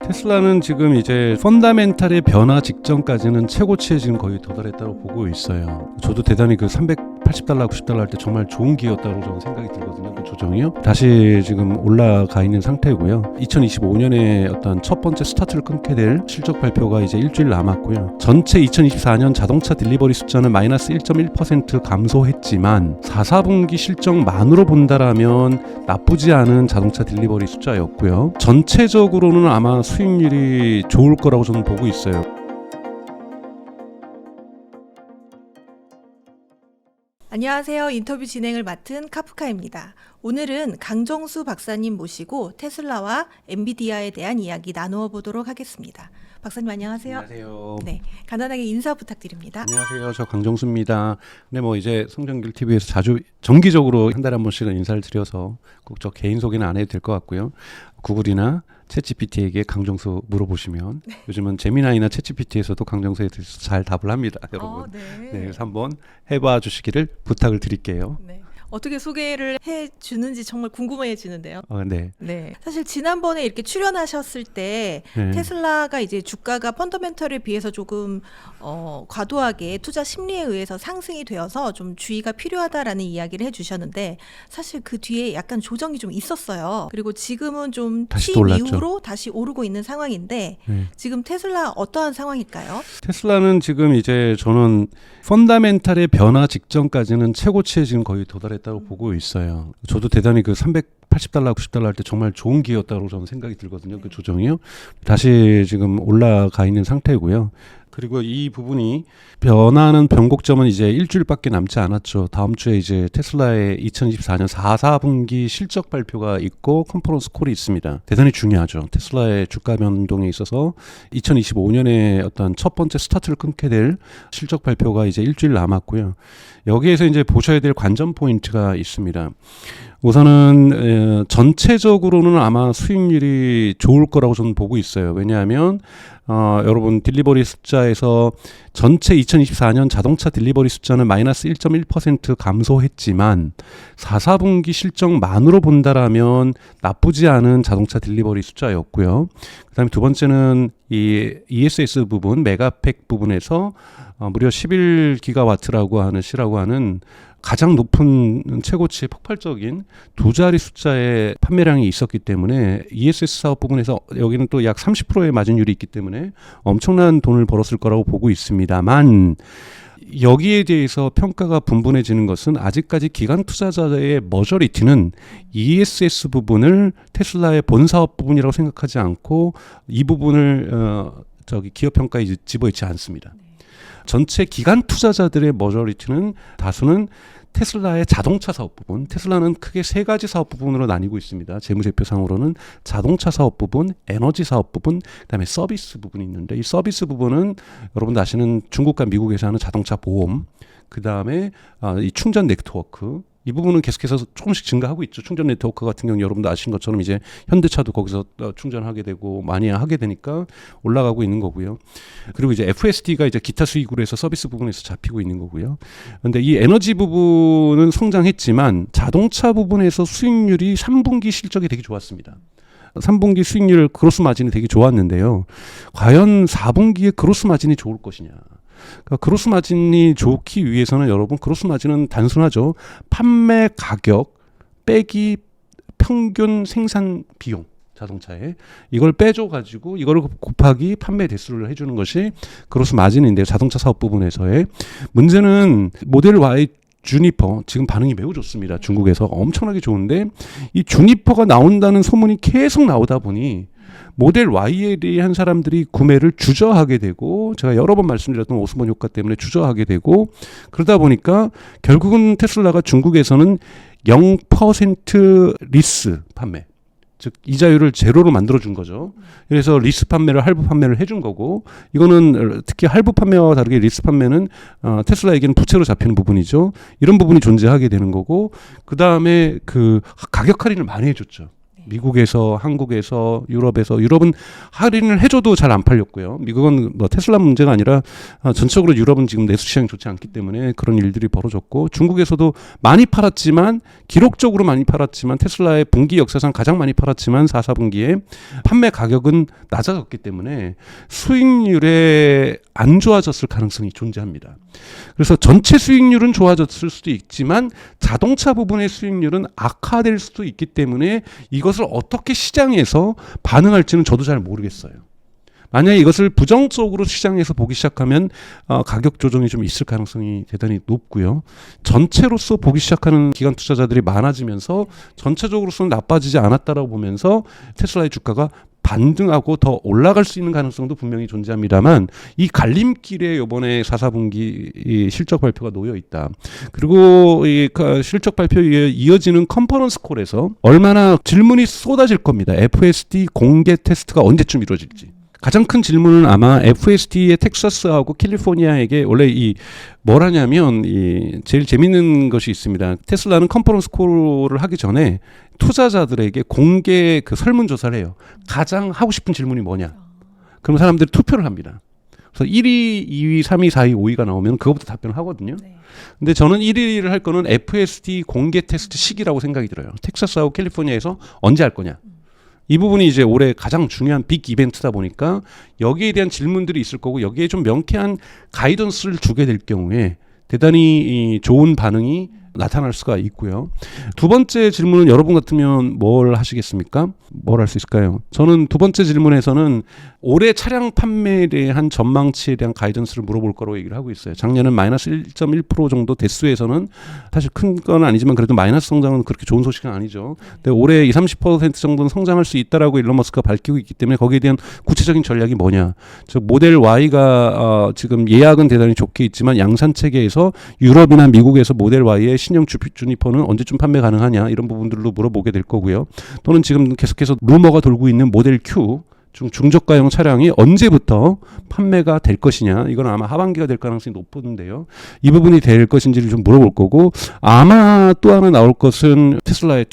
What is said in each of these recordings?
테슬라는 지금 이제 펀다멘탈의 변화 직전까지는 최고치에 지금 거의 도달했다고 보고 있어요. 저도 대단히 그 $380, $90 할 때 정말 좋은 기회였다고 저는 생각이 들거든요. 그 조정이요. 다시 지금 올라가 있는 상태고요. 2025년에 어떤 첫 번째 스타트를 끊게 될 실적 발표가 이제 일주일 남았고요. 전체 2024년 자동차 딜리버리 숫자는 마이너스 1.1% 감소했지만 4분기 실적만으로 본다라면 나쁘지 않은 자동차 딜리버리 숫자였고요. 전체적으로는 아마 수익률이 좋을 거라고 저는 보고 있어요. 안녕하세요. 인터뷰 진행을 맡은 카프카입니다. 오늘은 강정수 박사님 모시고 테슬라와 엔비디아에 대한 이야기 나누어 보도록 하겠습니다. 박사님 안녕하세요. 안녕하세요. 네, 간단하게 인사 부탁드립니다. 안녕하세요. 저 강정수입니다. 근데 뭐 이제 성정길 TV에서 자주 정기적으로 한 달에 한 번씩은 인사를 드려서 꼭 저 개인 소개는 안 해도 될 것 같고요. 구글이나 챗GPT에게 강정수 물어보시면 요즘은 제미나이나 챗GPT에서도 강정수에 대해서 잘 답을 합니다, 여러분. 네. 네, 그래서 한번 해봐 주시기를 부탁을 드릴게요. 네. 어떻게 소개를 해주는지 정말 궁금해지는데요. 네. 네. 사실 지난번에 이렇게 출연하셨을 때 네. 테슬라가 이제 주가가 펀더멘털에 비해서 조금 과도하게 투자 심리에 의해서 상승이 되어서 좀 주의가 필요하다라는 이야기를 해주셨는데 사실 그 뒤에 약간 조정이 좀 있었어요. 그리고 지금은 좀 다시 취임 올랐죠. 이후로 다시 오르고 있는 상황인데 네. 지금 테슬라 어떠한 상황일까요? 테슬라는 지금 이제 저는 펀다멘탈의 변화 직전까지는 최고치에 지금 거의 도달했다고 보고 있어요. 저도 대단히 그 $380, $90 할 때 정말 좋은 기회였다고 저는 생각이 들거든요. 그 조정이요. 다시 지금 올라가 있는 상태고요. 그리고 이 부분이 변화하는 변곡점은 이제 일주일밖에 남지 않았죠. 다음 주에 이제 테슬라의 2024년 4분기 실적 발표가 있고 컨퍼런스 콜이 있습니다. 대단히 중요하죠. 테슬라의 주가 변동에 있어서 2025년에 어떤 첫 번째 스타트를 끊게 될 실적 발표가 이제 일주일 남았고요. 여기에서 이제 보셔야 될 관전 포인트가 있습니다. 우선은 전체적으로는 아마 수익률이 좋을 거라고 저는 보고 있어요. 왜냐하면 여러분 딜리버리 숫자에서 전체 2024년 자동차 딜리버리 숫자는 마이너스 1.1% 감소했지만 4분기 실적만으로 본다라면 나쁘지 않은 자동차 딜리버리 숫자였고요. 그다음에 두 번째는 이 ESS 부분, 메가팩 부분에서 무려 11기가와트라고 하는 C라고 하는 가장 높은 최고치의 폭발적인 두 자리 숫자의 판매량이 있었기 때문에 ESS 사업 부분에서 여기는 또 약 30%의 마진율이 있기 때문에 엄청난 돈을 벌었을 거라고 보고 있습니다만 여기에 대해서 평가가 분분해지는 것은 아직까지 기관 투자자의 머저리티는 ESS 부분을 테슬라의 본 사업 부분이라고 생각하지 않고 이 부분을 기업 평가에 집어넣지 않습니다. 전체 기관 투자자들의 머저리티는 다수는 테슬라의 자동차 사업 부분, 테슬라는 크게 세 가지 사업 부분으로 나뉘고 있습니다. 재무제표상으로는 자동차 사업 부분, 에너지 사업 부분, 그다음에 서비스 부분이 있는데 이 서비스 부분은 여러분도 아시는 중국과 미국에서 하는 자동차 보험, 그다음에 이 충전 네트워크, 이 부분은 계속해서 조금씩 증가하고 있죠. 충전 네트워크 같은 경우는 여러분도 아시는 것처럼 이제 현대차도 거기서 충전하게 되고 많이 하게 되니까 올라가고 있는 거고요. 그리고 이제 FSD가 이제 기타 수익으로 해서 서비스 부분에서 잡히고 있는 거고요. 그런데 이 에너지 부분은 성장했지만 자동차 부분에서 수익률이 3분기 실적이 되게 좋았습니다. 3분기 수익률 그로스 마진이 되게 좋았는데요. 과연 4분기에 그로스 마진이 좋을 것이냐. 그러니까 그로스 마진이 좋기 위해서는 여러분 그로스 마진은 단순하죠. 판매 가격 빼기 평균 생산 비용 자동차에 이걸 빼줘 가지고 이걸 곱하기 판매 대수를 해주는 것이 그로스 마진인데요. 자동차 사업 부분에서의 문제는 모델 Y 주니퍼 지금 반응이 매우 좋습니다. 중국에서 엄청나게 좋은데 이 주니퍼가 나온다는 소문이 계속 나오다 보니 모델 Y에 대한 사람들이 구매를 주저하게 되고 제가 여러 번 말씀드렸던 오스몬 효과 때문에 주저하게 되고 그러다 보니까 결국은 테슬라가 중국에서는 0% 리스 판매 즉 이자율을 제로로 만들어준 거죠. 그래서 리스 판매를 할부 판매를 해준 거고 이거는 특히 할부 판매와 다르게 리스 판매는 테슬라에게는 부채로 잡히는 부분이죠. 이런 부분이 존재하게 되는 거고 그 다음에 그 가격 할인을 많이 해줬죠. 미국에서, 한국에서, 유럽은 할인을 해줘도 잘 안 팔렸고요. 미국은 뭐 테슬라 문제가 아니라 전적으로 유럽은 지금 내수 시장이 좋지 않기 때문에 그런 일들이 벌어졌고, 중국에서도 많이 팔았지만, 기록적으로 많이 팔았지만, 테슬라의 분기 역사상 가장 많이 팔았지만 4, 4분기에 판매 가격은 낮아졌기 때문에 수익률에 안 좋아졌을 가능성이 존재합니다. 그래서 전체 수익률은 좋아졌을 수도 있지만 자동차 부분의 수익률은 악화될 수도 있기 때문에 이것을 어떻게 시장에서 반응할지는 저도 잘 모르겠어요. 만약에 이것을 부정적으로 시장에서 보기 시작하면 가격 조정이 좀 있을 가능성이 대단히 높고요. 전체로서 보기 시작하는 기관 투자자들이 많아지면서 전체적으로서는 나빠지지 않았다라고 보면서 테슬라의 주가가 반등하고 더 올라갈 수 있는 가능성도 분명히 존재합니다만, 이 갈림길에 이번에 4, 4분기 이 실적 발표가 놓여 있다. 그리고 이 실적 발표에 이어지는 컨퍼런스 콜에서 얼마나 질문이 쏟아질 겁니다. FSD 공개 테스트가 언제쯤 이루어질지. 가장 큰 질문은 아마 FSD의 텍사스하고 캘리포니아에게 원래 이 뭘 하냐면 이 제일 재밌는 것이 있습니다. 테슬라는 컨퍼런스 콜을 하기 전에 투자자들에게 공개 그 설문조사를 해요. 가장 하고 싶은 질문이 뭐냐. 그럼 사람들이 투표를 합니다. 그래서 1위, 2위, 3위, 4위, 5위가 나오면 그것부터 답변을 하거든요. 근데 저는 1위를 할 거는 FSD 공개 테스트 시기라고 생각이 들어요. 텍사스하고 캘리포니아에서 언제 할 거냐. 이 부분이 이제 올해 가장 중요한 빅 이벤트다 보니까 여기에 대한 질문들이 있을 거고, 여기에 좀 명쾌한 가이던스를 주게 될 경우에 대단히 좋은 반응이 나타날 수가 있고요. 두 번째 질문은 여러분 같으면 뭘 하시겠습니까? 뭘 할 수 있을까요? 저는 두 번째 질문에서는 올해 차량 판매에 대한 전망치에 대한 가이던스를 물어볼 거라고 얘기를 하고 있어요. 작년은 마이너스 1.1% 정도 대수에서는 사실 큰 건 아니지만 그래도 마이너스 성장은 그렇게 좋은 소식은 아니죠. 근데 올해 20-30% 정도는 성장할 수 있다라고 일론 머스크가 밝히고 있기 때문에 거기에 대한 구체적인 전략이 뭐냐. 즉 모델 Y가 지금 예약은 대단히 좋게 있지만 양산 체계에서 유럽이나 미국에서 모델 Y의 신형 주니퍼는 언제쯤 판매 가능하냐, 이런 부분들로 물어보게 될 거고요. 또는 지금 계속해서 루머가 돌고 있는 모델 Q 중저가형 차량이 언제부터 판매가 될 것이냐, 이건 아마 하반기가 될 가능성이 높은데요. 이 부분이 될 것인지를 좀 물어볼 거고, 아마 또 하나 나올 것은 테슬라의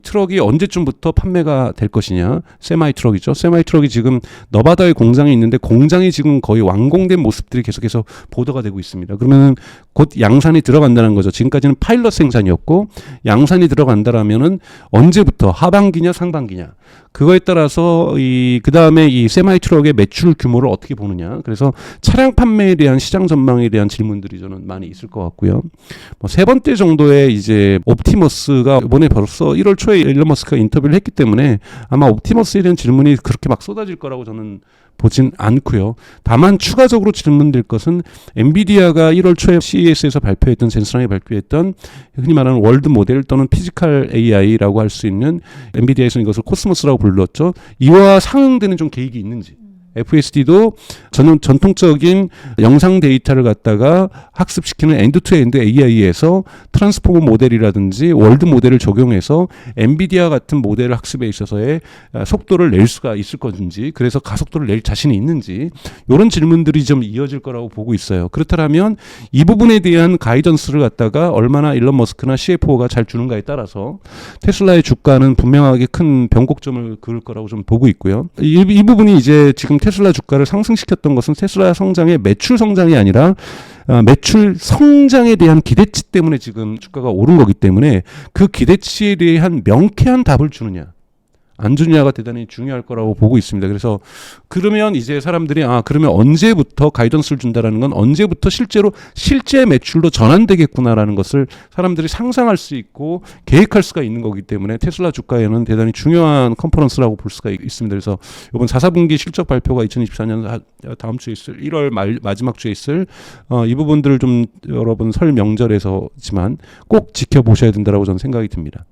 트럭이 언제쯤부터 판매가 될 것이냐. 세마이 트럭이죠. 세마이 트럭이 지금 너바다에 공장이 있는데 공장이 지금 거의 완공된 모습들이 계속해서 보도가 되고 있습니다. 그러면 곧 양산이 들어간다는 거죠. 지금까지는 파일럿 생산이었고 양산이 들어간다라면은 언제부터, 하반기냐 상반기냐. 그거에 따라서 그 다음에 이 세마이 트럭의 매출 규모를 어떻게 보느냐. 그래서 차량 판매에 대한 시장 전망에 대한 질문들이 저는 많이 있을 것 같고요. 세 번째 정도의 이제 옵티머스가 이번에 벌써 1월 초에 일론 머스크가 인터뷰를 했기 때문에 아마 옵티머스에 대한 질문이 그렇게 막 쏟아질 거라고 저는 보진 않고요. 다만 추가적으로 질문될 것은 엔비디아가 1월 초에 CES에서 발표했던, 젠슨하이 발표했던 흔히 말하는 월드 모델 또는 피지컬 AI라고 할 수 있는, 엔비디아에서는 이것을 코스모스라고 불렀죠. 이와 상응되는 좀 계획이 있는지. FSD도 전통적인 영상 데이터를 갖다가 학습시키는 엔드-투-엔드 AI에서 트랜스포머 모델이라든지 월드 모델을 적용해서 엔비디아 같은 모델 학습에 있어서의 속도를 낼 수가 있을 건지, 그래서 가속도를 낼 자신이 있는지, 이런 질문들이 좀 이어질 거라고 보고 있어요. 그렇다면 이 부분에 대한 가이던스를 갖다가 얼마나 일론 머스크나 CFO가 잘 주는가에 따라서 테슬라의 주가는 분명하게 큰 변곡점을 그을 거라고 좀 보고 있고요. 이 부분이 이제 지금 테슬라 주가를 상승시켰던 것은 테슬라 성장의 매출 성장이 아니라 매출 성장에 대한 기대치 때문에 지금 주가가 오른 거기 때문에 그 기대치에 대한 명쾌한 답을 주느냐 안 주느냐가 대단히 중요할 거라고 보고 있습니다. 그래서 그러면 이제 사람들이 그러면 언제부터 가이던스를 준다라는 건 언제부터 실제 매출로 전환되겠구나라는 것을 사람들이 상상할 수 있고 계획할 수가 있는 거기 때문에 테슬라 주가에는 대단히 중요한 컨퍼런스라고 볼 수가 있습니다. 그래서 이번 4, 4분기 실적 발표가 2024년 다음 주에 있을 1월 마지막 주에 있을 이 부분들을 좀 여러분 설 명절에서지만 꼭 지켜보셔야 된다라고 저는 생각이 듭니다.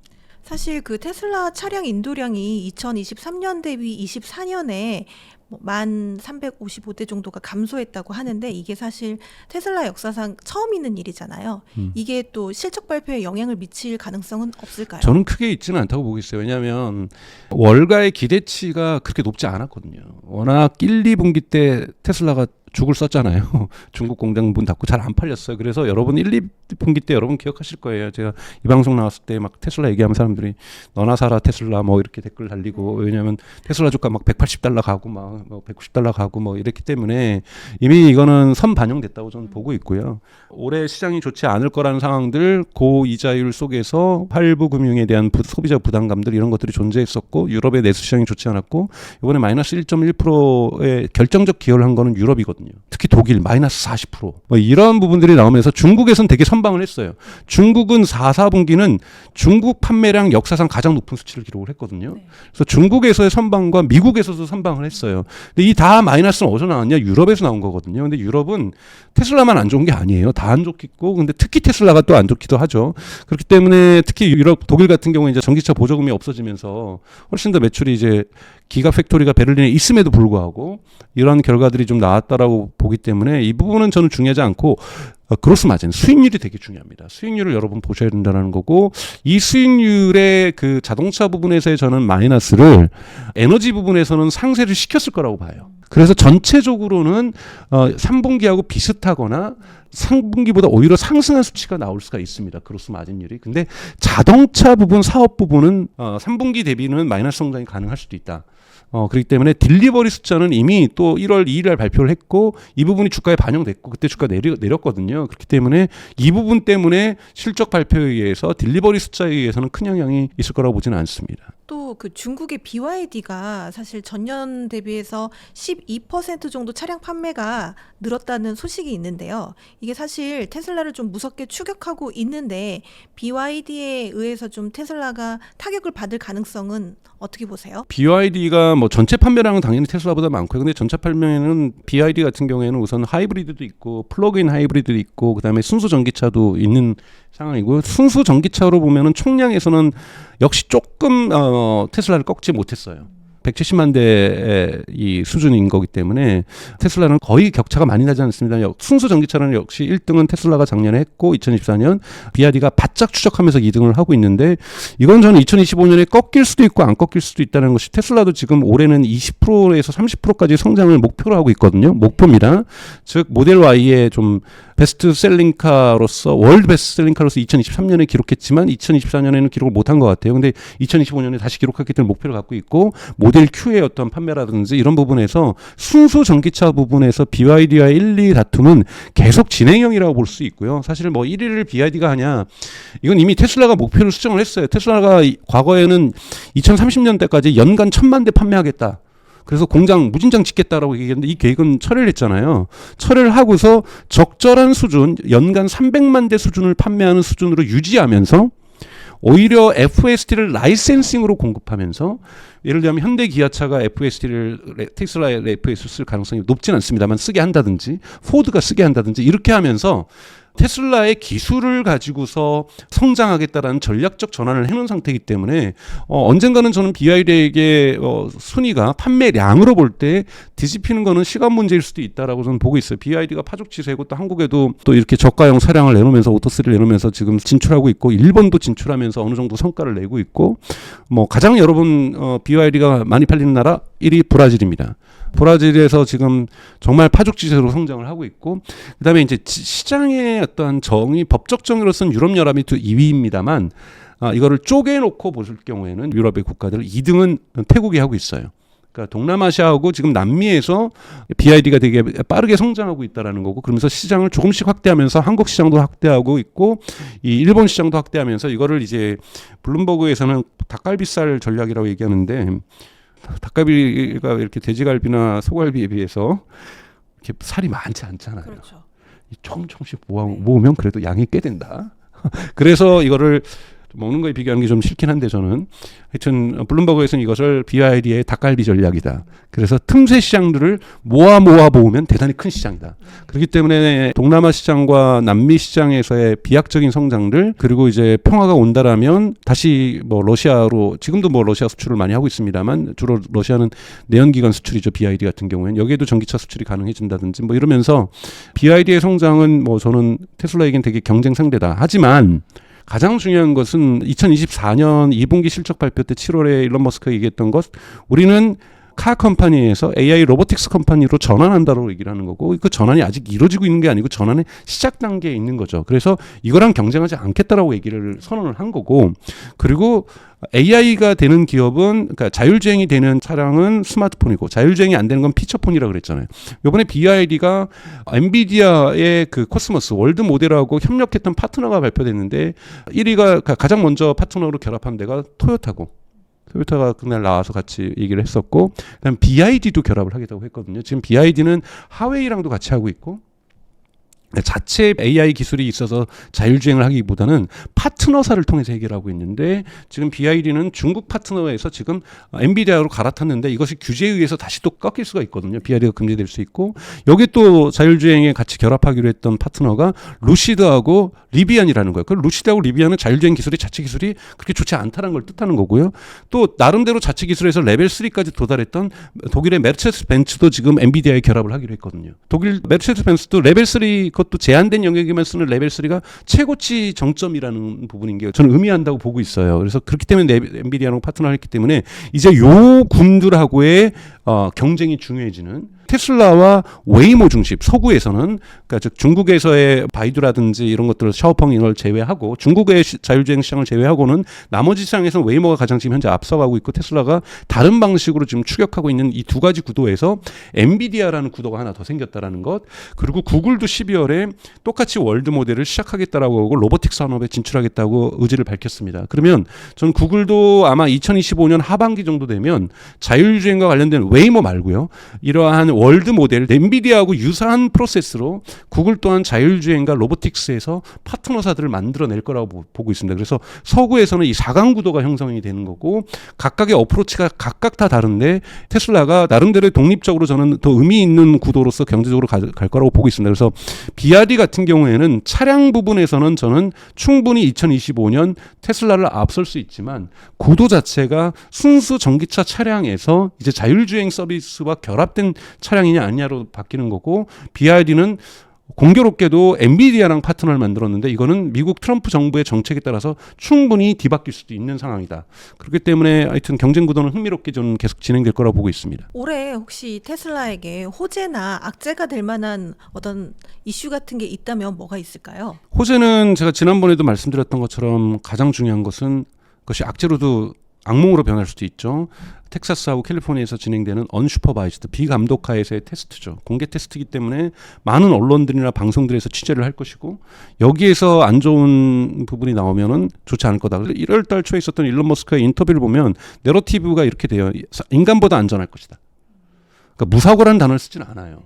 사실 그 테슬라 차량 인도량이 2023년 대비 24년에 1,355대 정도가 감소했다고 하는데, 이게 사실 테슬라 역사상 처음 있는 일이잖아요. 이게 또 실적 발표에 영향을 미칠 가능성은 없을까요? 저는 크게 있지는 않다고 보고 있어요. 왜냐하면 월가의 기대치가 그렇게 높지 않았거든요. 워낙 1, 2분기 때 테슬라가 죽을 썼잖아요. 중국 공장 문 닫고 잘 안 팔렸어요. 그래서 여러분 1, 2분기 때 여러분 기억하실 거예요. 제가 이 방송 나왔을 때 막 테슬라 얘기하면 사람들이 너나 사라 테슬라 뭐 이렇게 댓글 달리고, 왜냐하면 테슬라 주가 막 $180 가고 막 $190 가고 뭐 이랬기 때문에 이미 이거는 선 반영됐다고 저는 보고 있고요. 올해 시장이 좋지 않을 거라는 상황들, 고이자율 속에서 할부 금융에 대한 소비자 부담감들 이런 것들이 존재했었고, 유럽의 내수 시장이 좋지 않았고, 이번에 마이너스 1.1%의 결정적 기여를 한 거는 유럽이거든요. 특히 독일 마이너스 40%. 뭐 이런 부분들이 나오면서 중국에서는 되게 선방을 했어요. 중국은 4분기는 중국 판매량 역사상 가장 높은 수치를 기록을 했거든요. 그래서 중국에서의 선방과 미국에서도 선방을 했어요. 근데 이 다 마이너스는 어디서 나왔냐? 유럽에서 나온 거거든요. 근데 유럽은 테슬라만 안 좋은 게 아니에요. 다 안 좋겠고, 근데 특히 테슬라가 또 안 좋기도 하죠. 그렇기 때문에 특히 유럽, 독일 같은 경우에 이제 전기차 보조금이 없어지면서 훨씬 더 매출이 이제 기가 팩토리가 베를린에 있음에도 불구하고 이런 결과들이 좀 나왔다라고 보기 때문에 이 부분은 저는 중요하지 않고, 그로스 마진, 수익률이 되게 중요합니다. 수익률을 여러분 보셔야 된다는 거고, 이 수익률의 그 자동차 부분에서의 저는 마이너스를 에너지 부분에서는 상쇄를 시켰을 거라고 봐요. 그래서 전체적으로는 3분기하고 비슷하거나 3분기보다 오히려 상승한 수치가 나올 수가 있습니다. 그로스 마진율이. 근데 자동차 부분, 사업 부분은 3분기 대비는 마이너스 성장이 가능할 수도 있다. 그렇기 때문에 딜리버리 숫자는 이미 또 1월 2일 날 발표를 했고, 이 부분이 주가에 반영됐고, 그때 주가 내렸거든요. 그렇기 때문에 이 부분 때문에 실적 발표에 의해서 딜리버리 숫자에 의해서는 큰 영향이 있을 거라고 보지는 않습니다. 또 그 중국의 BYD가 사실 전년 대비해서 12% 정도 차량 판매가 늘었다는 소식이 있는데요. 이게 사실 테슬라를 좀 무섭게 추격하고 있는데, BYD에 의해서 좀 테슬라가 타격을 받을 가능성은 어떻게 보세요? BYD가 뭐 전체 판매량은 당연히 테슬라보다 많고요. 근데 전체 판매는 BYD 같은 경우에는 우선 하이브리드도 있고 플러그인 하이브리드도 있고, 그다음에 순수 전기차도 있는 상황이고요. 순수 전기차로 보면은 총량에서는 역시 조금 테슬라를 꺾지 못했어요. 170만 대의 이 수준인 거기 때문에 테슬라는 거의 격차가 많이 나지 않습니다. 순수 전기차는 역시 1등은 테슬라가 작년에 했고, 2024년 BYD가 바짝 추적하면서 2등을 하고 있는데, 이건 저는 2025년에 꺾일 수도 있고 안 꺾일 수도 있다는 것이, 테슬라도 지금 올해는 20%에서 30%까지 성장을 목표로 하고 있거든요. 목표입니다. 즉 모델 Y의 좀 베스트셀링카로서, 월드 베스트셀링카로서 2023년에 기록했지만 2024년에는 기록을 못한 것 같아요. 근데 2025년에 다시 기록했기 때문에 목표를 갖고 있고, 모델 Q의 어떤 판매라든지 이런 부분에서 순수 전기차 부분에서 BYD와 1, 2 다툼은 계속 진행형이라고 볼 수 있고요. 사실 뭐 1위를 BYD가 하냐, 이건 이미 테슬라가 목표를 수정을 했어요. 테슬라가 과거에는 2030년대까지 연간 1000만 대 판매하겠다. 그래서 공장 무진장 짓겠다라고 얘기했는데, 이 계획은 철회를 했잖아요. 철회를 하고서 적절한 수준, 연간 300만 대 수준을 판매하는 수준으로 유지하면서 오히려 FSD를 라이센싱으로 공급하면서, 예를 들면 현대 기아차가 FSD를 테슬라의 FSD를 쓸 가능성이 높진 않습니다만 쓰게 한다든지, 포드가 쓰게 한다든지, 이렇게 하면서 테슬라의 기술을 가지고서 성장하겠다라는 전략적 전환을 해놓은 상태이기 때문에 언젠가는 저는 BYD에게 순위가 판매량으로 볼 때 뒤집히는 거는 시간 문제일 수도 있다라고 저는 보고 있어요. BYD가 파죽지세고, 또 한국에도 또 이렇게 저가형 차량을 내놓으면서, 오토3를 내놓으면서 지금 진출하고 있고, 일본도 진출하면서 어느 정도 성과를 내고 있고, 뭐 가장 여러분 BYD가 많이 팔리는 나라 1위 브라질입니다. 브라질에서 지금 정말 파죽지세로 성장을 하고 있고, 그다음에 이제 시장의 어떤 정의, 법적 정의로서는 유럽연합이 또 2위입니다만, 이거를 쪼개놓고 보실 경우에는 유럽의 국가들 2등은 태국이 하고 있어요. 그러니까 동남아시아하고 지금 남미에서 BYD가 되게 빠르게 성장하고 있다라는 거고, 그러면서 시장을 조금씩 확대하면서 한국 시장도 확대하고 있고, 이 일본 시장도 확대하면서, 이거를 이제 블룸버그에서는 닭갈비살 전략이라고 얘기하는데, 닭갈비가 이렇게 돼지갈비나 소갈비에 비해서 이렇게 살이 많지 않잖아요. 그렇죠. 조금씩 모으면 그래도 양이 꽤 된다. 그래서 이거를 먹는 거에 비교하는 게 좀 싫긴 한데, 저는 하여튼 블룸버그에서는 이것을 BYD의 닭갈비 전략이다. 그래서 틈새 시장들을 모으면 대단히 큰 시장이다. 그렇기 때문에 동남아 시장과 남미 시장에서의 비약적인 성장들, 그리고 이제 평화가 온다라면 다시 뭐 러시아로, 지금도 뭐 러시아 수출을 많이 하고 있습니다만 주로 러시아는 내연기관 수출이죠. BYD 같은 경우에는 여기에도 전기차 수출이 가능해진다든지 뭐 이러면서 BYD의 성장은 뭐 저는 테슬라에겐 되게 경쟁 상대다. 하지만 가장 중요한 것은 2024년 2분기 실적 발표 때 7월에 일론 머스크가 얘기했던 것, 우리는 카 컴퍼니에서 AI 로보틱스 컴퍼니로 전환한다고 얘기를 하는 거고 그 전환이 아직 이루어지고 있는 게 아니고 전환의 시작 단계에 있는 거죠. 그래서 이거랑 경쟁하지 않겠다라고 얘기를 선언을 한 거고 그리고 AI가 되는 기업은 그러니까 자율주행이 되는 차량은 스마트폰이고 자율주행이 안 되는 건 피처폰이라고 그랬잖아요. 이번에 BYD가 엔비디아의 그 코스모스 월드 모델하고 협력했던 파트너가 발표됐는데 1위가 가장 먼저 파트너로 결합한 데가 토요타고 토요타가 그날 나와서 같이 얘기를 했었고 그다음 BYD도 결합을 하겠다고 했거든요. 지금 BYD는 하웨이랑도 같이 하고 있고 자체 AI 기술이 있어서 자율주행을 하기보다는 파트너사를 통해서 해결하고 있는데 지금 BYD는 중국 파트너에서 지금 엔비디아로 갈아탔는데 이것이 규제에 의해서 다시 또 꺾일 수가 있거든요. BYD가 금지될 수 있고 여기 또 자율주행에 같이 결합하기로 했던 파트너가 루시드하고 리비안이라는 거예요. 그 루시드하고 리비안은 자율주행 기술이 자체 기술이 그렇게 좋지 않다는 걸 뜻하는 거고요. 또 나름대로 자체 기술에서 레벨 3까지 도달했던 독일의 메르세데스 벤츠도 지금 엔비디아에 결합을 하기로 했거든요. 독일 메르세데스 벤츠도 레벨 3 그것도 제한된 영역에만 쓰는 레벨 3가 최고치 정점이라는 부분인 게 저는 의미한다고 보고 있어요. 그래서 그렇기 때문에 엔비디아랑 파트너를 했기 때문에 이제 요 군들하고의 경쟁이 중요해지는 테슬라와 웨이모 중심 서구에서는 그러니까 즉 중국에서의 바이두라든지 이런 것들 샤오펑 이걸 제외하고 중국의 자율주행 시장을 제외하고는 나머지 시장에서 웨이모가 가장 지금 현재 앞서가고 있고 테슬라가 다른 방식으로 지금 추격하고 있는 이 두 가지 구도에서 엔비디아라는 구도가 하나 더 생겼다라는 것 그리고 구글도 12월에 똑같이 월드 모델을 시작하겠다라고 하고 로보틱 산업에 진출하겠다고 의지를 밝혔습니다. 그러면 전 구글도 아마 2025년 하반기 정도 되면 자율주행과 관련된 웨이모 말고요. 이러한 월드 모델, 엔비디아하고 유사한 프로세스로 구글 또한 자율주행과 로보틱스에서 파트너사들을 만들어낼 거라고 보고 있습니다. 그래서 서구에서는 이 4강 구도가 형성이 되는 거고 각각의 어프로치가 각각 다 다른데 테슬라가 나름대로 독립적으로 저는 더 의미 있는 구도로서 경제적으로 갈 거라고 보고 있습니다. 그래서 BYD 같은 경우에는 차량 부분에서는 저는 충분히 2025년 테슬라를 앞설 수 있지만 구도 자체가 순수 전기차 차량에서 이제 자율주행 서비스와 결합된 차량이냐 아니냐로 바뀌는 거고 BYD는 공교롭게도 엔비디아랑 파트너를 만들었는데 이거는 미국 트럼프 정부의 정책에 따라서 충분히 뒤바뀔 수도 있는 상황이다. 그렇기 때문에 하여튼 경쟁 구도는 흥미롭게 좀 계속 진행될 거라고 보고 있습니다. 올해 혹시 테슬라에게 호재나 악재가 될 만한 어떤 이슈 같은 게 있다면 뭐가 있을까요? 호재는 제가 지난번에도 말씀드렸던 것처럼 가장 중요한 것은 그것이 악재로도 악몽으로 변할 수도 있죠. 텍사스하고 캘리포니아에서 진행되는 언슈퍼바이즈드 비감독하에서의 테스트죠. 공개 테스트이기 때문에 많은 언론들이나 방송들에서 취재를 할 것이고 여기에서 안 좋은 부분이 나오면은 좋지 않을 거다. 1월 달 초에 있었던 일론 머스크의 인터뷰를 보면 내러티브가 이렇게 돼요. 인간보다 안전할 것이다. 그러니까 무사고라는 단어를 쓰진 않아요.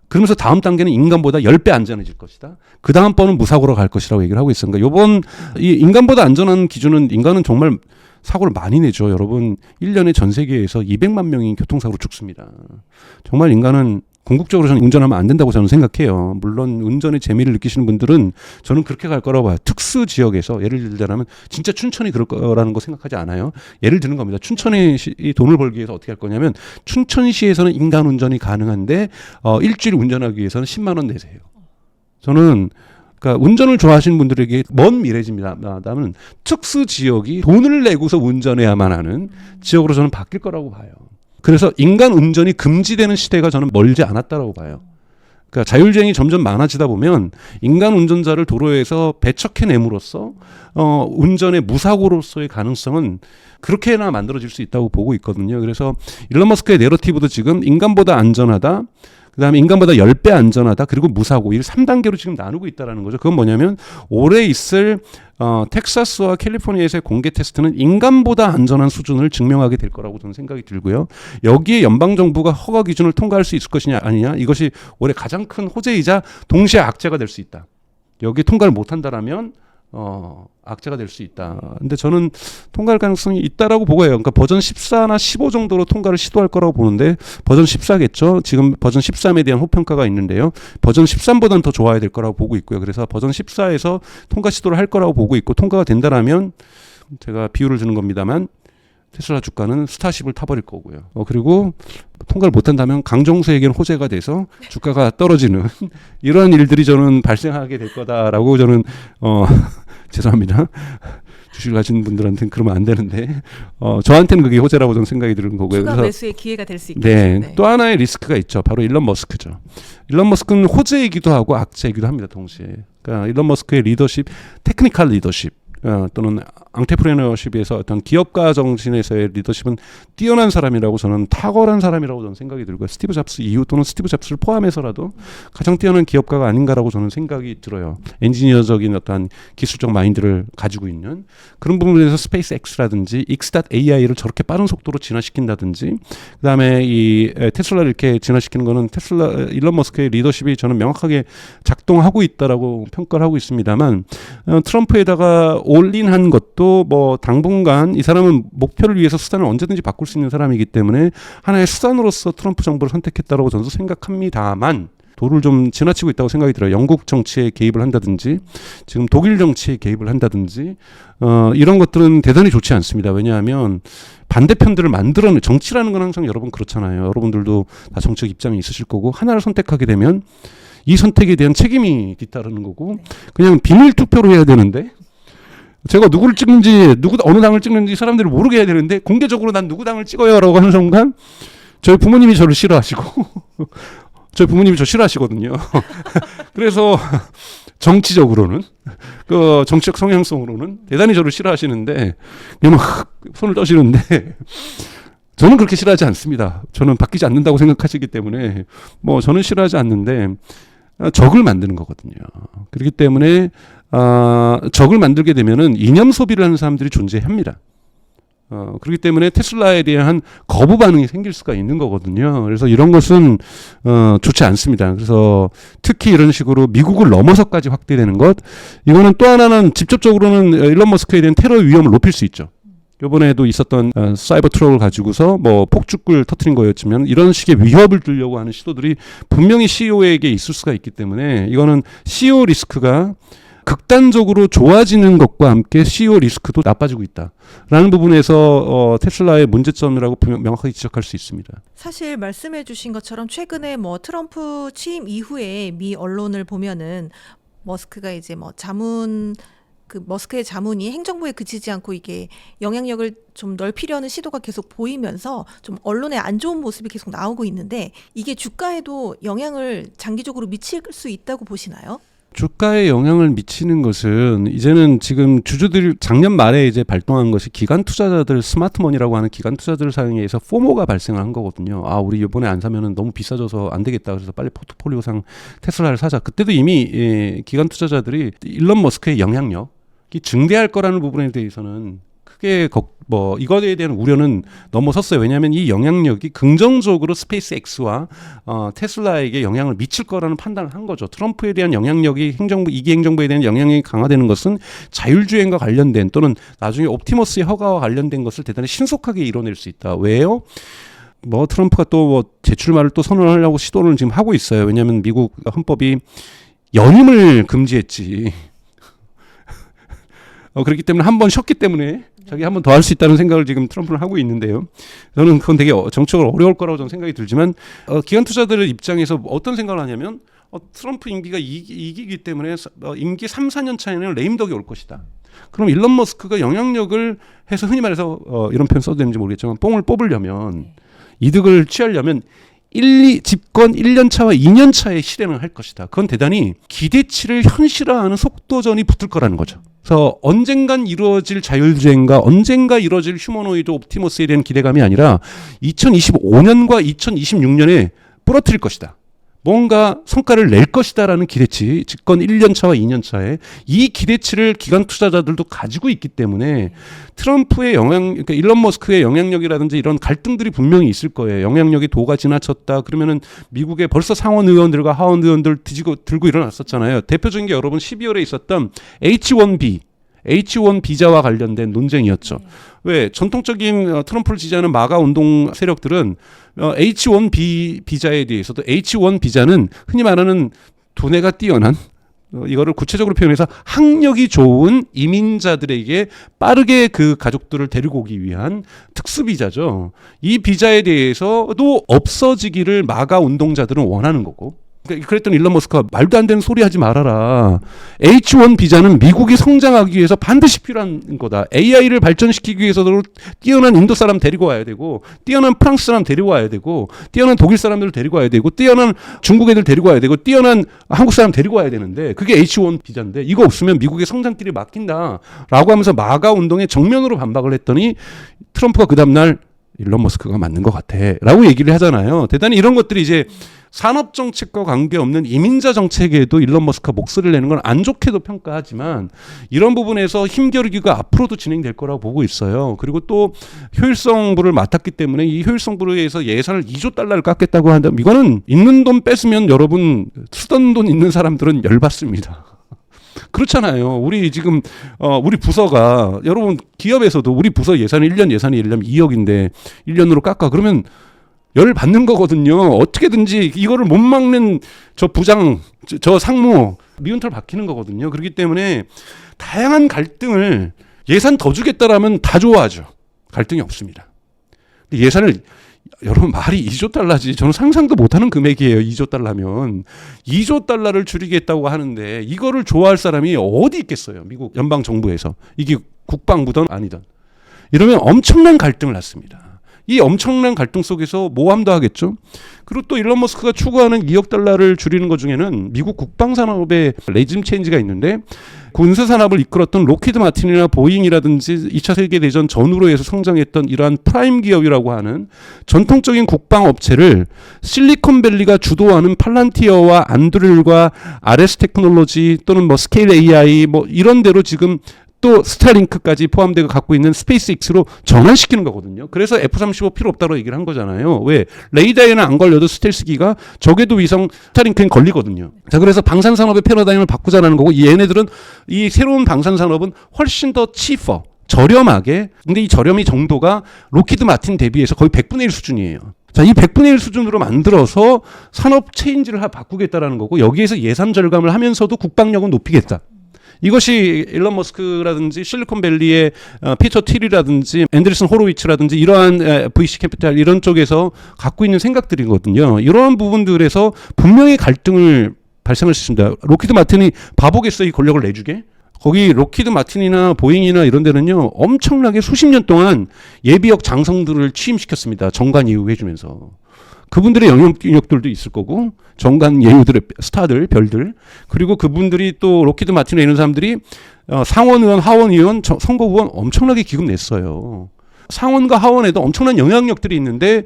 그러면서 다음 단계는 인간보다 10배 안전해질 것이다. 그 다음 번은 무사고로 갈 것이라고 얘기를 하고 있습니다. 요번 이 인간보다 안전한 기준은 인간은 정말 사고를 많이 내죠. 여러분 1년에 전 세계에서 200만 명이 교통사고로 죽습니다. 정말 인간은 궁극적으로 저는 운전하면 안 된다고 저는 생각해요. 물론 운전의 재미를 느끼시는 분들은 저는 그렇게 갈 거라고 봐요. 특수 지역에서 예를 들자면 진짜 춘천이 그럴 거라는 거 생각하지 않아요. 예를 드는 겁니다. 춘천이 돈을 벌기 위해서 어떻게 할 거냐면 춘천시에서는 인간 운전이 가능한데 일주일 운전하기 위해서는 10만 원 내세요. 저는 그러니까 운전을 좋아하시는 분들에게 먼 미래입니다만 특수 지역이 돈을 내고서 운전해야만 하는 지역으로 저는 바뀔 거라고 봐요. 그래서 인간 운전이 금지되는 시대가 저는 멀지 않았다라고 봐요. 그러니까 자율주행이 점점 많아지다 보면 인간 운전자를 도로에서 배척해냄으로써 운전의 무사고로서의 가능성은 그렇게나 만들어질 수 있다고 보고 있거든요. 그래서 일론 머스크의 내러티브도 지금 인간보다 안전하다. 그다음에 인간보다 10배 안전하다. 그리고 무사고. 이를 3단계로 지금 나누고 있다는 거죠. 그건 뭐냐면 올해 있을 텍사스와 캘리포니아에서의 공개 테스트는 인간보다 안전한 수준을 증명하게 될 거라고 저는 생각이 들고요. 여기에 연방정부가 허가 기준을 통과할 수 있을 것이냐 아니냐. 이것이 올해 가장 큰 호재이자 동시에 악재가 될 수 있다. 여기 통과를 못한다라면 악재가 될 수 있다. 근데 저는 통과할 가능성이 있다라고 보고요. 그러니까 버전 14나 15 정도로 통과를 시도할 거라고 보는데 버전 14겠죠. 지금 버전 13에 대한 호평가가 있는데요. 버전 13보다는 더 좋아야 될 거라고 보고 있고요. 그래서 버전 14에서 통과 시도를 할 거라고 보고 있고 통과가 된다라면 제가 비유를 주는 겁니다만 테슬라 주가는 스타쉽을 타버릴 거고요. 그리고 통과를 못한다면 강정수에게는 호재가 돼서 주가가 떨어지는 이런 일들이 저는 발생하게 될 거다라고 저는 죄송합니다. 주식을 가진 분들한테는 그러면 안 되는데 저한테는 그게 호재라고 저는 생각이 드는 거고요. 추가 그래서 매수의 기회가 될 수 있겠죠. 네, 또 하나의 리스크가 있죠. 바로 일론 머스크죠. 일론 머스크는 호재이기도 하고 악재이기도 합니다. 동시에. 그러니까 일론 머스크의 리더십, 테크니컬 리더십 또는 앙트레프레너십에서 어떤 기업가 정신에서의 리더십은 뛰어난 사람이라고 저는 탁월한 사람이라고 저는 생각이 들고요. 스티브 잡스 이후 또는 스티브 잡스를 포함해서라도 가장 뛰어난 기업가가 아닌가라고 저는 생각이 들어요. 엔지니어적인 어떤 기술적 마인드를 가지고 있는 그런 부분에서 스페이스 X라든지 X.AI를 저렇게 빠른 속도로 진화시킨다든지 그다음에 이 테슬라를 이렇게 진화시키는 거는 일론 머스크의 리더십이 저는 명확하게 작동하고 있다라고 평가를 하고 있습니다만 트럼프에다가 올인한 것도 뭐 당분간 이 사람은 목표를 위해서 수단을 언제든지 바꿀 수 있는 사람이기 때문에 하나의 수단으로서 트럼프 정부를 선택했다라고 저는 생각합니다만 도를 좀 지나치고 있다고 생각이 들어요. 영국 정치에 개입을 한다든지 지금 독일 정치에 개입을 한다든지 이런 것들은 대단히 좋지 않습니다. 왜냐하면 반대편들을 만들어내 정치라는 건 항상 여러분 그렇잖아요. 여러분들도 다 정치적 입장이 있으실 거고 하나를 선택하게 되면 이 선택에 대한 책임이 뒤따르는 거고 그냥 비밀 투표로 해야 되는데 제가 누구를 찍는지 어느 당을 찍는지 사람들이 모르게 해야 되는데 공개적으로 난 누구 당을 찍어요라고 하는 순간 저희 부모님이 저를 싫어하시고 저희 부모님이 저 싫어하시거든요. 그래서 정치적으로는 그 정치적 성향성으로는 대단히 저를 싫어하시는데 그냥 막 손을 떠시는데 저는 그렇게 싫어하지 않습니다. 저는 바뀌지 않는다고 생각하시기 때문에 뭐 저는 싫어하지 않는데 적을 만드는 거거든요. 그렇기 때문에 적을 만들게 되면은 이념 소비를 하는 사람들이 존재합니다. 그렇기 때문에 테슬라에 대한 거부 반응이 생길 수가 있는 거거든요. 그래서 이런 것은 좋지 않습니다. 그래서 특히 이런 식으로 미국을 넘어서까지 확대되는 것, 이거는 또 하나는 직접적으로는 일론 머스크에 대한 테러 위험을 높일 수 있죠. 이번에도 있었던 사이버 트럭을 가지고서 뭐 폭죽을 터뜨린 거였지만 이런 식의 위협을 주려고 하는 시도들이 분명히 CEO에게 있을 수가 있기 때문에 이거는 CEO 리스크가 극단적으로 좋아지는 것과 함께 CEO 리스크도 나빠지고 있다라는 부분에서 테슬라의 문제점이라고 명확하게 지적할 수 있습니다. 사실 말씀해 주신 것처럼 최근에 뭐 트럼프 취임 이후에 미 언론을 보면은 머스크가 이제 뭐 머스크의 자문이 행정부에 그치지 않고 이게 영향력을 좀 넓히려는 시도가 계속 보이면서 좀 언론의 안 좋은 모습이 계속 나오고 있는데 이게 주가에도 영향을 장기적으로 미칠 수 있다고 보시나요? 주가에 영향을 미치는 것은 이제는 지금 주주들 작년 말에 이제 발동한 것이 기관 투자자들 스마트머니라고 하는 기관 투자자들 사이에서 포모가 발생한 거거든요. 우리 이번에 안 사면은 너무 비싸져서 안 되겠다. 그래서 빨리 포트폴리오상 테슬라를 사자. 그때도 이미 기관 투자자들이 일론 머스크의 영향력이 증대할 거라는 부분에 대해서는 크게 이거에 대한 우려는 넘어섰어요. 왜냐하면 이 영향력이 긍정적으로 스페이스 X와 테슬라에게 영향을 미칠 거라는 판단을 한 거죠. 트럼프에 대한 영향력이 이기 행정부에 대한 영향력이 강화되는 것은 자율주행과 관련된 또는 나중에 옵티머스의 허가와 관련된 것을 대단히 신속하게 이뤄낼 수 있다. 왜요? 트럼프가 또 재출마를 또 선언하려고 시도를 지금 하고 있어요. 왜냐하면 미국 헌법이 연임을 금지했지. 그렇기 때문에 한 번 쉬었기 때문에 자기 한 번 더 할 수 있다는 생각을 지금 트럼프는 하고 있는데요. 저는 그건 되게 정치적으로 어려울 거라고 저는 생각이 들지만 기관 투자들의 입장에서 어떤 생각을 하냐면 트럼프 임기가 이기기 때문에 임기 3, 4년 차에는 레임덕이 올 것이다. 그럼 일론 머스크가 영향력을 해서 흔히 말해서 이런 표현 써도 되는지 모르겠지만 뽕을 뽑으려면 이득을 취하려면 집권 1년 차와 2년 차에 실행을 할 것이다. 그건 대단히 기대치를 현실화하는 속도전이 붙을 거라는 거죠. 그래서 언젠간 이루어질 자율주행과 언젠가 이루어질 휴머노이드 옵티머스에 대한 기대감이 아니라 2025년과 2026년에 부러뜨릴 것이다. 뭔가 성과를 낼 것이다라는 기대치, 집권 1년 차와 2년 차에 이 기대치를 기관 투자자들도 가지고 있기 때문에 트럼프의 그러니까 일론 머스크의 영향력이라든지 이런 갈등들이 분명히 있을 거예요. 영향력이 도가 지나쳤다. 그러면은 미국의 벌써 상원 의원들과 하원 의원들 들고 일어났었잖아요. 대표적인 게 여러분 12월에 있었던 H1 비자와 관련된 논쟁이었죠. 왜 전통적인 트럼프를 지지하는 마가 운동 세력들은 H1 비자에 대해서도 H1 비자는 흔히 말하는 두뇌가 뛰어난 이거를 구체적으로 표현해서 학력이 좋은 이민자들에게 빠르게 그 가족들을 데리고 오기 위한 특수 비자죠. 이 비자에 대해서도 없어지기를 마가 운동자들은 원하는 거고 그랬더니 일론 머스크가 말도 안 되는 소리 하지 말아라. H1 비자는 미국이 성장하기 위해서 반드시 필요한 거다. AI를 발전시키기 위해서도 뛰어난 인도 사람 데리고 와야 되고, 뛰어난 프랑스 사람 데리고 와야 되고, 뛰어난 독일 사람들 데리고 와야 되고, 뛰어난 중국 애들 데리고 와야 되고, 뛰어난 한국 사람 데리고 와야 되는데, 그게 H1 비자인데 이거 없으면 미국의 성장길이 막힌다라고 하면서 마가 운동에 정면으로 반박을 했더니 트럼프가 그 다음날 일론 머스크가 맞는 것 같아 라고 얘기를 하잖아요. 대단히 이런 것들이 이제 산업 정책과 관계없는 이민자 정책에도 일론 머스크가 목소리를 내는 건 안 좋게도 평가하지만 이런 부분에서 힘겨루기가 앞으로도 진행될 거라고 보고 있어요. 그리고 또 효율성부를 맡았기 때문에 이 효율성부에 의해서 예산을 2조 달러를 깎겠다고 한다면 이거는 있는 돈 뺐으면 여러분 쓰던 돈 있는 사람들은 열받습니다. 그렇잖아요. 우리 지금 우리 부서가 여러분 기업에서도 우리 부서 예산이 1년 예산이 1년 2억인데 1년으로 깎아 그러면 열 받는 거거든요. 어떻게든지 이거를 못 막는 저 부장, 저 상무 미운털 박히는 거거든요. 그렇기 때문에 다양한 갈등을 예산 더 주겠다라면 다 좋아하죠. 갈등이 없습니다. 근데 예산을 여러분 말이 2조 달러지 저는 상상도 못하는 금액이에요. 2조 달러면 2조 달러를 줄이겠다고 하는데 이거를 좋아할 사람이 어디 있겠어요. 미국 연방 정부에서 이게 국방부든 아니든 이러면 엄청난 갈등을 낳습니다. 이 엄청난 갈등 속에서 모함도 하겠죠. 그리고 또 일론 머스크가 추구하는 2억 달러를 줄이는 것 중에는 미국 국방산업의 레짐 체인지가 있는데 군사산업을 이끌었던 로키드 마틴이나 보잉이라든지 2차 세계대전 전후로 해서 성장했던 이러한 프라임 기업이라고 하는 전통적인 국방업체를 실리콘밸리가 주도하는 팔란티어와 안드릴과 RS 테크놀로지 또는 뭐 스케일 AI 뭐 이런 데로 지금 또 스타링크까지 포함되어 갖고 있는 스페이스X로 전환시키는 거거든요. 그래서 F-35 필요 없다고 얘기를 한 거잖아요. 왜? 레이더에는 안 걸려도 스텔스기가 적에도 위성 스타링크엔 걸리거든요. 자, 그래서 방산산업의 패러다임을 바꾸자라는 거고 얘네들은 이 새로운 방산산업은 훨씬 더 치퍼, 저렴하게 근데 이 저렴이 정도가 로키드 마틴 대비해서 거의 100분의 1 수준이에요. 자, 이 100분의 1 수준으로 만들어서 산업 체인지를 바꾸겠다라는 거고 여기에서 예산 절감을 하면서도 국방력은 높이겠다. 이것이 일론 머스크라든지 실리콘밸리의 피터 틸이라든지 앤드리슨 호로위츠라든지 이러한 VC 캐피탈 이런 쪽에서 갖고 있는 생각들이거든요. 이러한 부분들에서 분명히 갈등을 발생할 수 있습니다. 로키드 마틴이 바보겠어 이 권력을 내주게? 거기 로키드 마틴이나 보잉이나 이런 데는요 엄청나게 수십 년 동안 예비역 장성들을 취임시켰습니다. 정관 예우해주면서. 그분들의 영향력들도 있을 거고 정관 예우들의 스타들 별들 그리고 그분들이 또 로키드 마틴에 있는 사람들이 상원의원 하원의원 선거의원 엄청나게 기금 냈어요. 상원과 하원에도 엄청난 영향력들이 있는데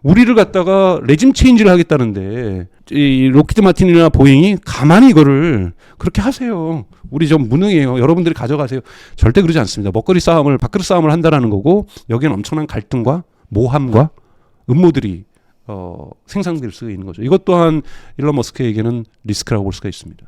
우리를 갖다가 레짐 체인지를 하겠다는데 이 로키드 마틴이나 보잉이 가만히 이거를 그렇게 하세요. 우리 좀 무능해요. 여러분들이 가져가세요. 절대 그러지 않습니다. 먹거리 싸움을 밥그릇 싸움을 한다라는 거고 여기는 엄청난 갈등과 모함과 음모들이 생산될 수 있는 거죠. 이것 또한 일론 머스크에게는 리스크라고 볼 수가 있습니다.